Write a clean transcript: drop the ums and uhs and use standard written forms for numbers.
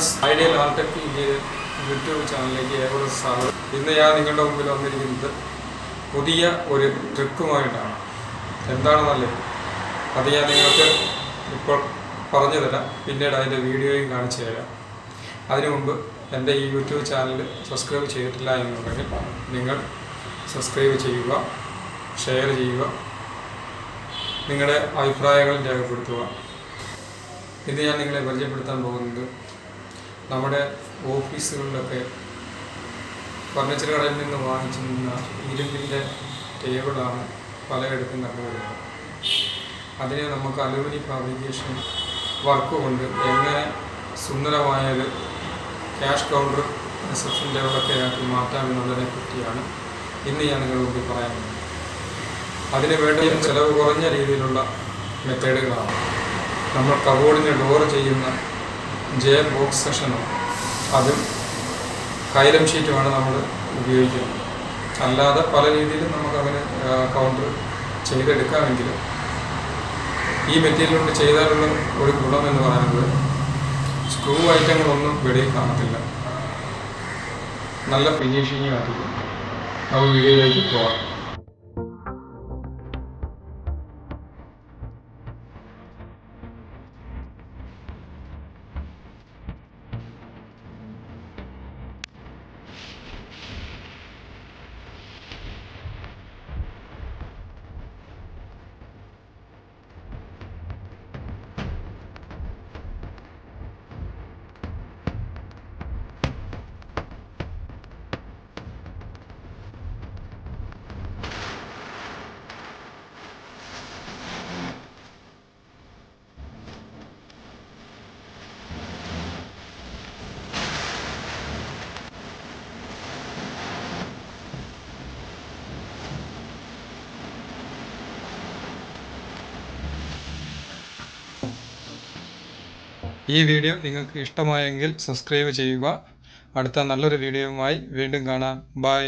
Friends, ideal Artech ഇന്ത്യയുടെ YouTube ചാനലിലേക്ക് ഏവർക്കും സ്വാഗതം. ഇന്ന് ഞാൻ നിങ്ങളുടെ മുമ്പിൽ വന്നിരിക്കുന്നത് പുതിയ ഒരു ട്രിക്കുമായിട്ടാണ്. എന്താണെന്നല്ലേ, അത് ഞാൻ നിങ്ങൾക്ക് ഇപ്പോൾ പറഞ്ഞു തരാം, പിന്നീട് അതിൻ്റെ വീഡിയോയും കാണിച്ചു തരാം. അതിനു മുമ്പ് എൻ്റെ ഈ യൂട്യൂബ് ചാനൽ സബ്സ്ക്രൈബ് ചെയ്തിട്ടില്ല എന്നുണ്ടെങ്കിൽ നിങ്ങൾ സബ്സ്ക്രൈബ് ചെയ്യുക, ഷെയർ ചെയ്യുക, നിങ്ങളുടെ അഭിപ്രായങ്ങൾ രേഖപ്പെടുത്തുക. ഇത് ഞാൻ നിങ്ങളെ പരിചയപ്പെടുത്താൻ പോകുന്നത് നമ്മുടെ ഓഫീസുകളിലൊക്കെ ഫർണിച്ചർ കടയിൽ നിന്ന് വാങ്ങിച്ചിരുന്ന ഇരുമ്പിൻ്റെ ടേബിളാണ് പലയിടത്തും കണ്ടുവരുന്നത്. അതിനെ നമുക്ക് അലൂമിനിയം ഫാബ്രിക്കേഷൻ വർക്ക് കൊണ്ട് എങ്ങനെ സുന്ദരമായൊരു ക്യാഷ് കൗണ്ടർ റിസപ്ഷൻ ടേബിളൊക്കെ ആക്കി മാറ്റാമെന്നുള്ളതിനെ പറ്റിയാണ് ഇന്ന് ഞാൻ നിങ്ങളുടെ മുമ്പിൽ പറയാനുള്ളത്. അതിന് വേണ്ട ചിലവ് കുറഞ്ഞ രീതിയിലുള്ള മെത്തേഡുകളാണ്. നമ്മൾ കബോർഡിന് ഡോർ ചെയ്യുന്ന ബോക്സ് സെക്ഷനോ അതും കൈലം ഷീറ്റുമാണ് നമ്മൾ ഉപയോഗിക്കുന്നത്. അല്ലാതെ പല രീതിയിലും നമുക്കങ്ങനെ കൗണ്ടർ ചെയ്തെടുക്കാമെങ്കിലും ഈ മെറ്റീരിയൽ കൊണ്ട് ചെയ്താലുള്ള ഒരു ഗുണം എന്ന് പറയുന്നത് സ്ക്രൂ ഐറ്റങ്ങളൊന്നും വെളിയിൽ കാണത്തില്ല, നല്ല ഫിനിഷിങ് ആയിരിക്കും. നമുക്ക് വീഡിയോയിലേക്ക് പോകാം. ഈ വീഡിയോ നിങ്ങൾക്ക് ഇഷ്ടമായെങ്കിൽ സബ്സ്ക്രൈബ് ചെയ്യുക. അടുത്ത നല്ലൊരു വീഡിയോയുമായി വീണ്ടും കാണാം. ബൈ.